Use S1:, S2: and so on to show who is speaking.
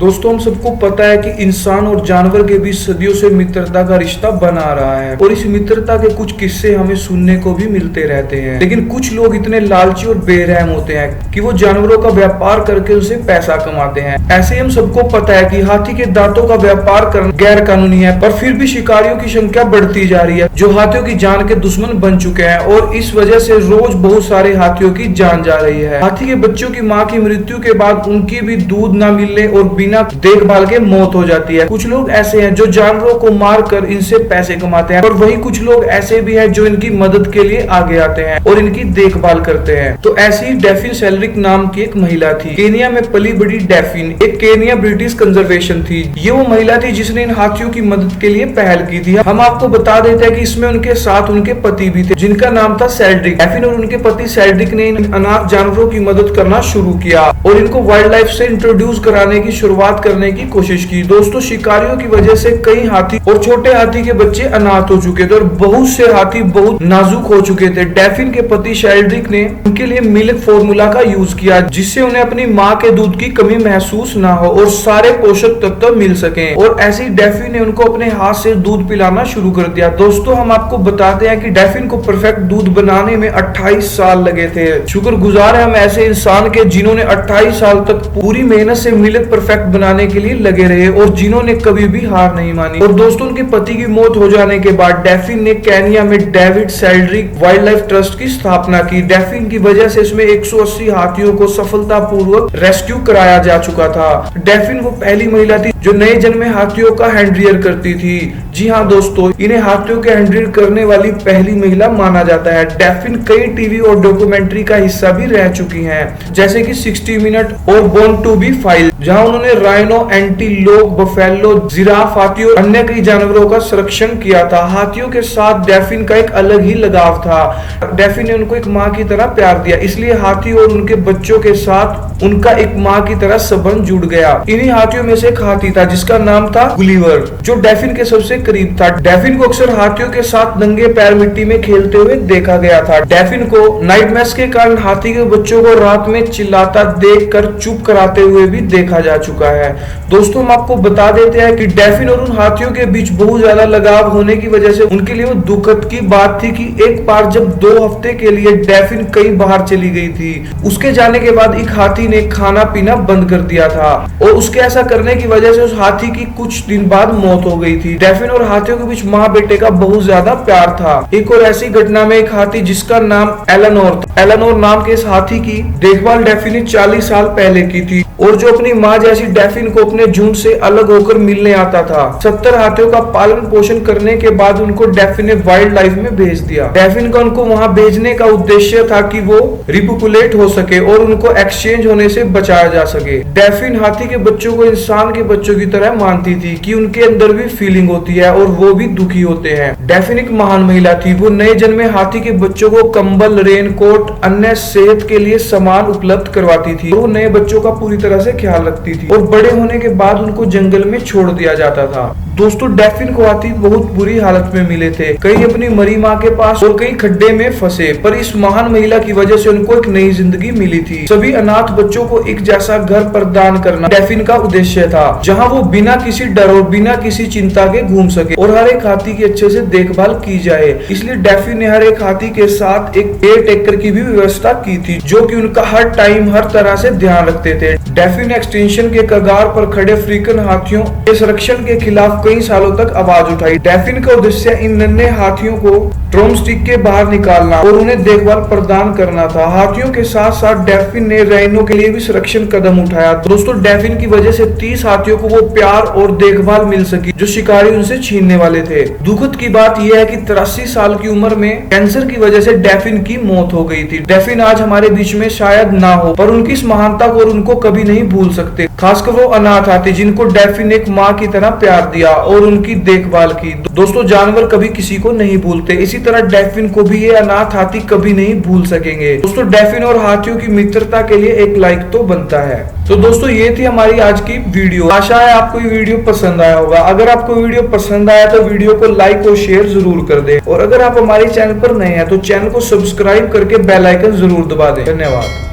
S1: दोस्तों हम सबको पता है कि इंसान और जानवर के बीच सदियों से मित्रता का रिश्ता बना रहा है और इस मित्रता के कुछ किस्से हमें सुनने को भी मिलते रहते हैं। लेकिन कुछ लोग इतने लालची और बेरहम होते हैं कि वो जानवरों का व्यापार करके उनसे पैसा कमाते हैं। ऐसे हम सबको पता है कि हाथी के दांतों का व्यापार करना गैर कानूनी है, पर फिर भी शिकारियों की संख्या बढ़ती जा रही है जो हाथियों की जान के दुश्मन बन चुके हैं और इस वजह से रोज बहुत सारे हाथियों की जान जा रही है। हाथी के बच्चों की माँ की मृत्यु के बाद उनकी भी दूध न मिलने और बिना देखभाल के मौत हो जाती है। कुछ लोग ऐसे हैं जो जानवरों को मार कर इनसे पैसे कमाते हैं और वही कुछ लोग ऐसे भी हैं जो इनकी मदद के लिए आगे आते हैं और इनकी देखभाल करते हैं। तो ऐसी ही डेफिन सेल्रिक नाम की एक महिला थी। केनिया में पली बड़ी डेफिन एक केनिया ब्रिटिश कंजर्वेशन थी। ये वो महिला थी जिसने इन हाथियों की मदद के लिए पहल की थी। हम आपको बता देते हैं कि इसमें उनके साथ उनके पति भी थे जिनका नाम था सेल्ड्रिक। डेफिन और उनके पति सेल्ड्रिक ने इन अनाथ जानवरों की मदद करना शुरू किया और इनको वाइल्ड लाइफ से इंट्रोड्यूस कराने की शुरुआत करने की कोशिश की। दोस्तों शिकारियों की वजह से कई हाथी और छोटे हाथी के बच्चे अनाथ हो चुके थे और बहुत से हाथी बहुत नाजुक हो चुके थे। डेफिन के पति शेल्ड्रिक ने उनके लिए मिल्क फॉर्मूला का यूज किया जिससे उन्हें अपनी माँ के दूध की कमी महसूस ना हो और सारे पोषक तत्व मिल सके। और ऐसी डेफिन ने उनको अपने हाथ से दूध पिलाना शुरू कर दिया। दोस्तों हम आपको बताते हैं कि डेफिन को परफेक्ट दूध बनाने में 28 साल लगे थे। शुक्रगुजार है हम ऐसे इंसान के जिन्होंने 28 साल तक पूरी मेहनत से मिल्क परफेक्ट बनाने के लिए लगे रहे और जिन्होंने कभी भी हार नहीं मानी। और दोस्तों उनके पति की मौत हो जाने के बाद डेफिन ने केनिया में डेविड सेल्ड्रिक वाइल्ड लाइफ ट्रस्ट की स्थापना की। डेफिन की वजह से इसमें 180 हाथियों को सफलतापूर्वक रेस्क्यू कराया जा चुका था। डेफिन वो पहली महिला थी जो नए जन्मे हाथियों का हैंडरियर करती थी। जी हाँ दोस्तों, इन्हें हाथियों के हैंडरियर करने वाली पहली महिला माना जाता है। डेफिन कई टीवी और डॉक्यूमेंट्री का हिस्सा भी रह चुकी हैं, जैसे कि 60 मिनट और बोर्न टू बी फाइल, जहां उन्होंने राइनो, एंटीलोप, बफेलो, जिराफ, हाथी और अन्य कई जानवरों का संरक्षण किया था। हाथियों के साथ डेफिन का एक अलग ही लगाव था। डेफिन ने उनको एक माँ की तरह प्यार दिया, इसलिए हाथी और उनके बच्चों के साथ उनका एक माँ की तरह संबंध जुड़ गया। इन्हीं हाथियों में से एक हाथी था जिसका नाम था गुलिवर, जो डेफिन के सबसे करीब था। डेफिन को अक्सर हाथियों के साथ नंगे पैर मिट्टी में खेलते हुए देखा गया था। डेफिन को नाइटमेयर्स के कारण हाथी के बच्चों को रात में चिल्लाता देखकर चुप कराते हुए भी देखा जा चुका है। दोस्तों हम आपको बता देते हैं कि डेफिन और उन हाथियों के बीच बहुत ज्यादा लगाव होने की वजह से उनके लिए वो दुखद की बात थी कि एक बार जब 2 हफ्ते के लिए डेफिन कहीं बाहर चली गई थी, उसके जाने के बाद एक हाथी ने खाना पीना बंद कर दिया था और उसके ऐसा करने की वजह से उस हाथी की कुछ दिन बाद मौत हो गई थी। डेफिन और हाथियों के बीच माँ बेटे का बहुत ज्यादा प्यार था। एक और ऐसी घटना में एक हाथी जिसका नाम एलेनोर नाम के इस हाथी की देखभाल डेफिन ने 40 साल पहले की थी और जो अपनी माँ जैसी डेफिन को अपने झुंड से अलग होकर मिलने आता था। 70 हाथियों का पालन पोषण करने के बाद उनको डेफिन ने वाइल्ड लाइफ में भेज दिया। डेफिन का उनको वहां भेजने का उद्देश्य था कि वो रिपोपुलेट हो सके और उनको एक्सचेंज होने से बचाया जा सके। डेफिन हाथी के बच्चों को इंसान के बच्चों की तरह मानती थी कि उनके अंदर भी फीलिंग होती है और वो भी दुखी होते हैं। डेफिन एक महान महिला थी। वो नए जन्मे हाथी के बच्चों को कंबल, रेनकोट, अन्य सेहत के लिए सामान उपलब्ध करवाती थी। वो नए बच्चों का पूरी तरह से ख्याल रखती थी और बड़े होने के बाद उनको जंगल में छोड़ दिया जाता था। दोस्तों डेफिन को हाथी बहुत बुरी हालत में मिले थे, कई अपनी मरी माँ के पास और कई खड्डे में फंसे, पर इस महान महिला की वजह से उनको एक नई जिंदगी मिली थी। सभी अनाथ बच्चों को एक जैसा घर प्रदान करना डेफिन का उद्देश्य था, जहां वो बिना किसी डर और बिना किसी चिंता के घूम सके और हर एक हाथी की अच्छे से देखभाल की जाए। इसलिए डेफिन ने हर एक हाथी के साथ एक केयर टेकर की भी व्यवस्था की थी जो कि उनका हर टाइम हर तरह से ध्यान रखते थे। डेफिन ने एक्सटेंशन के कगार पर खड़े अफ्रीकन हाथियों के संरक्षण के खिलाफ कई सालों तक आवाज उठाई। डेफिन का उद्देश्य इन नन्हे हाथियों को ट्रॉमस्टिक के बाहर निकालना और उन्हें देखभाल प्रदान करना था। हाथियों के साथ साथ डेफिन ने राइनो के लिए भी संरक्षण कदम उठाया। दोस्तों डेफिन की वजह से 30 हाथियों को वो प्यार और देखभाल मिल सकी जो शिकारी उनसे छीनने वाले थे। दुखद की बात यह है कि 83 साल की उम्र में कैंसर की वजह से डेफिन की मौत हो गई थी। डेफिन आज हमारे बीच में शायद ना हो, पर उनकी इस महानता को उनको कभी नहीं भूल सकते, खासकर वो अनाथ हाथी जिनको डेफिन ने एक माँ की तरह प्यार दिया और उनकी देखभाल की। दोस्तों जानवर कभी किसी को नहीं भूलते, इसी तरह डेफिन को भी ये अनाथ हाथी कभी नहीं भूल सकेंगे। दोस्तों डेफिन और हाथियों की मित्रता के लिए एक लाइक तो बनता है। तो दोस्तों ये थी हमारी आज की वीडियो। आशा है आपको ये वीडियो पसंद आया होगा। अगर आपको वीडियो पसंद आया तो वीडियो को लाइक और शेयर जरूर कर दें और अगर आप हमारे चैनल पर नए हैं तो चैनल को सब्सक्राइब करके बेल आइकन जरूर दबा दें। धन्यवाद।